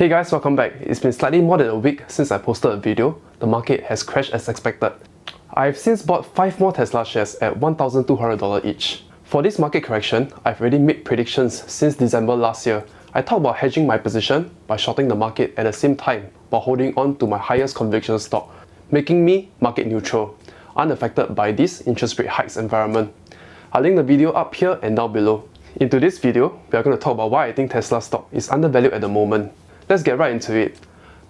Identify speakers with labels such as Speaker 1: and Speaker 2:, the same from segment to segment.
Speaker 1: Hey guys, welcome back. It's been slightly more than a week since I posted a video. The market has crashed as expected. I've since bought 5 more Tesla shares at $1,200 each. For this market correction, I've already made predictions since December last year. I talked about hedging my position by shorting the market at the same time while holding on to my highest conviction stock, making me market neutral, unaffected by this interest rate hikes environment. I'll link the video up here and down below. In today's video, we are going to talk about why I think Tesla stock is undervalued at the moment. Let's get right into it.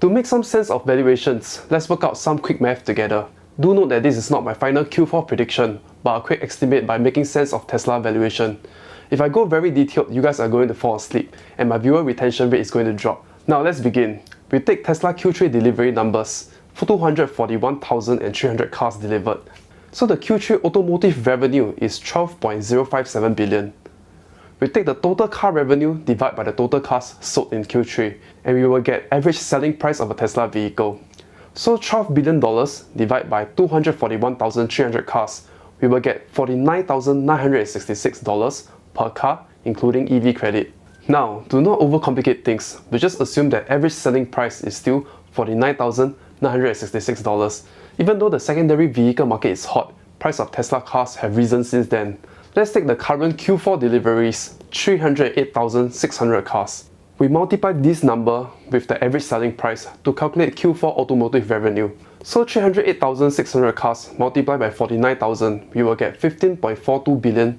Speaker 1: To make some sense of valuations, let's work out some quick math together. Do note that this is not my final Q4 prediction, but a quick estimate by making sense of Tesla valuation. If I go very detailed, you guys are going to fall asleep and my viewer retention rate is going to drop. Now let's begin. We take Tesla Q3 delivery numbers for 241,300 cars delivered. So the Q3 automotive revenue is 12.057 billion. We take the total car revenue divided by the total cars sold in Q3 and we will get average selling price of a Tesla vehicle. So $12 billion divided by 241,300 cars, we will get $49,966 per car including EV credit. Now, do not overcomplicate things, we just assume that average selling price is still $49,966. Even though the secondary vehicle market is hot, price of Tesla cars have risen since then. Let's take the current Q4 deliveries, 308,600 cars. We multiply this number with the average selling price to calculate Q4 automotive revenue. So 308,600 cars multiplied by 49,000, we will get 15.42 billion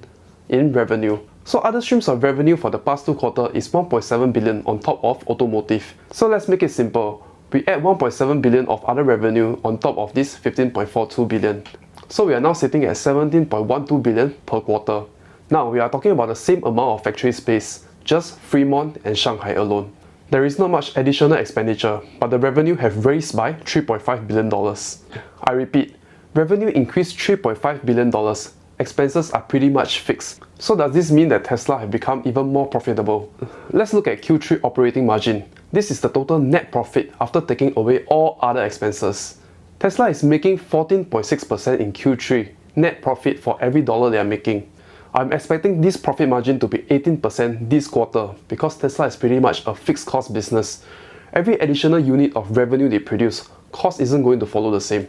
Speaker 1: in revenue. So other streams of revenue for the past 2 quarters is 1.7 billion on top of automotive. So let's make it simple. We add 1.7 billion of other revenue on top of this 15.42 billion. So we are now sitting at 17.12 billion per quarter. Now we are talking about the same amount of factory space, just Fremont and Shanghai alone. There is not much additional expenditure, but the revenue have raised by $3.5 billion. I repeat, revenue increased $3.5 billion. Expenses are pretty much fixed. So does this mean that Tesla have become even more profitable? Let's look at Q3 operating margin. This is the total net profit after taking away all other expenses. Tesla is making 14.6% in Q3 net profit for every dollar they are making. I'm expecting this profit margin to be 18% this quarter because Tesla is pretty much a fixed cost business. Every additional unit of revenue they produce, cost isn't going to follow the same.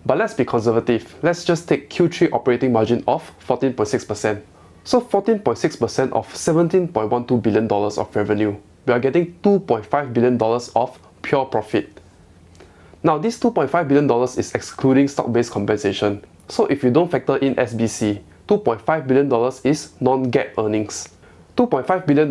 Speaker 1: But let's be conservative. Let's just take Q3 operating margin of 14.6%. So 14.6% of $17.12 billion of revenue. We are getting $2.5 billion of pure profit. Now this $2.5 billion is excluding stock-based compensation. So if you don't factor in SBC, $2.5 billion is non-GAAP earnings. $2.5 billion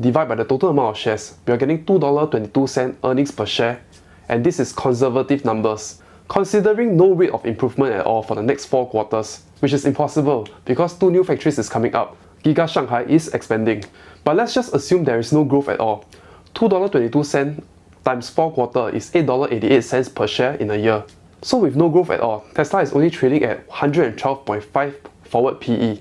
Speaker 1: divided by the total amount of shares, we are getting $2.22 earnings per share, and this is conservative numbers. Considering no rate of improvement at all for the next 4 quarters, which is impossible because 2 new factories is coming up, Giga Shanghai is expanding. But let's just assume there is no growth at all. $2.22 times 4 quarters is $8.88 per share in a year. So with no growth at all, Tesla is only trading at 112.5 forward PE.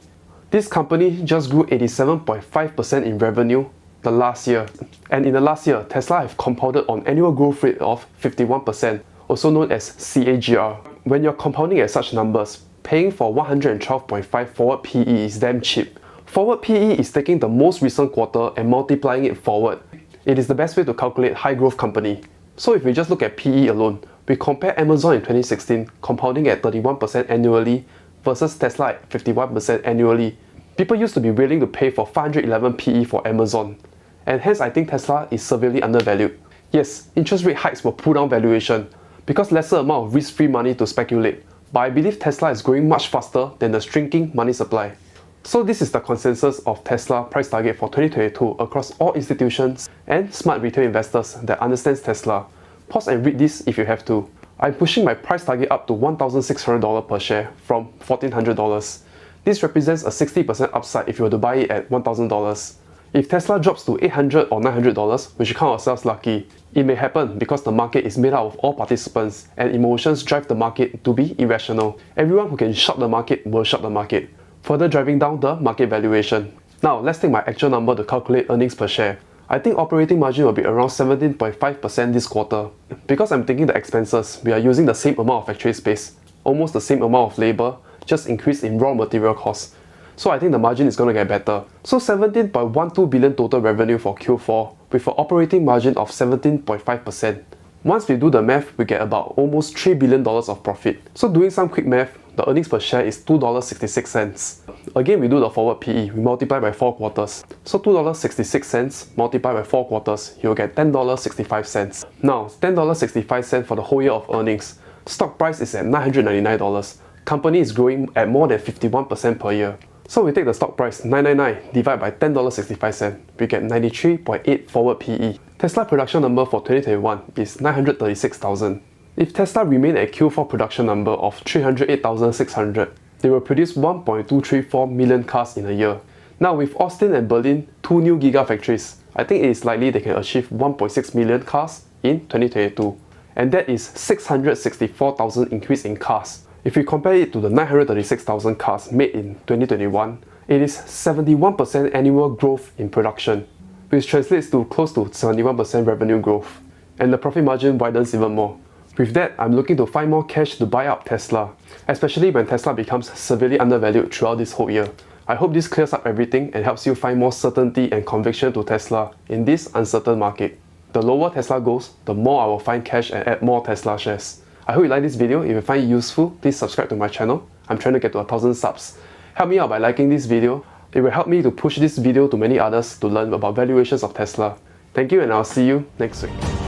Speaker 1: This company just grew 87.5% in revenue the last year. And in the last year, Tesla have compounded on annual growth rate of 51%, also known as CAGR. When you're compounding at such numbers, paying for 112.5 forward PE is damn cheap. Forward PE is taking the most recent quarter and multiplying it forward. It is the best way to calculate high growth company. So if we just look at PE alone, we compare Amazon in 2016 compounding at 31% annually versus Tesla at 51% annually. People used to be willing to pay for 511 PE for Amazon, and hence I think Tesla is severely undervalued. Yes, interest rate hikes will pull down valuation because lesser amount of risk-free money to speculate, but I believe Tesla is growing much faster than the shrinking money supply. So this is the consensus of Tesla price target for 2022 across all institutions and smart retail investors that understands Tesla. Pause and read this if you have to. I'm pushing my price target up to $1,600 per share from $1,400. This represents a 60% upside if you were to buy it at $1,000. If Tesla drops to $800 or $900, we should count ourselves lucky. It may happen because the market is made up of all participants and emotions drive the market to be irrational. Everyone who can short the market will short the market, further driving down the market valuation. Now let's take my actual number to calculate earnings per share. I think operating margin will be around 17.5% this quarter. Because I'm taking the expenses, we are using the same amount of factory space, almost the same amount of labor, just increase in raw material costs. So I think the margin is going to get better. So 17.12 billion total revenue for Q4 with an operating margin of 17.5%. Once we do the math, we get about almost $3 billion of profit. So doing some quick math, the earnings per share is $2.66. Again, we do the forward PE, we multiply by 4 quarters. So $2.66 multiplied by 4 quarters, you'll get $10.65. Now, $10.65 for the whole year of earnings. Stock price is at $999. Company is growing at more than 51% per year. So we take the stock price 999 divided by $10.65, we get 93.8 forward PE. Tesla production number for 2021 is 936,000. If Tesla remain at Q4 production number of 308,600, they will produce 1.234 million cars in a year. Now with Austin and Berlin, 2 new gigafactories, I think it is likely they can achieve 1.6 million cars in 2022. And that is 664,000 increase in cars. If we compare it to the 936,000 cars made in 2021, it is 71% annual growth in production, which translates to close to 71% revenue growth. And the profit margin widens even more. With that, I'm looking to find more cash to buy up Tesla, especially when Tesla becomes severely undervalued throughout this whole year. I hope this clears up everything and helps you find more certainty and conviction to Tesla in this uncertain market. The lower Tesla goes, the more I will find cash and add more Tesla shares. I hope you like this video. If you find it useful, please subscribe to my channel. I'm trying to get to 1,000 subs. Help me out by liking this video. It will help me to push this video to many others to learn about valuations of Tesla. Thank you, and I'll see you next week.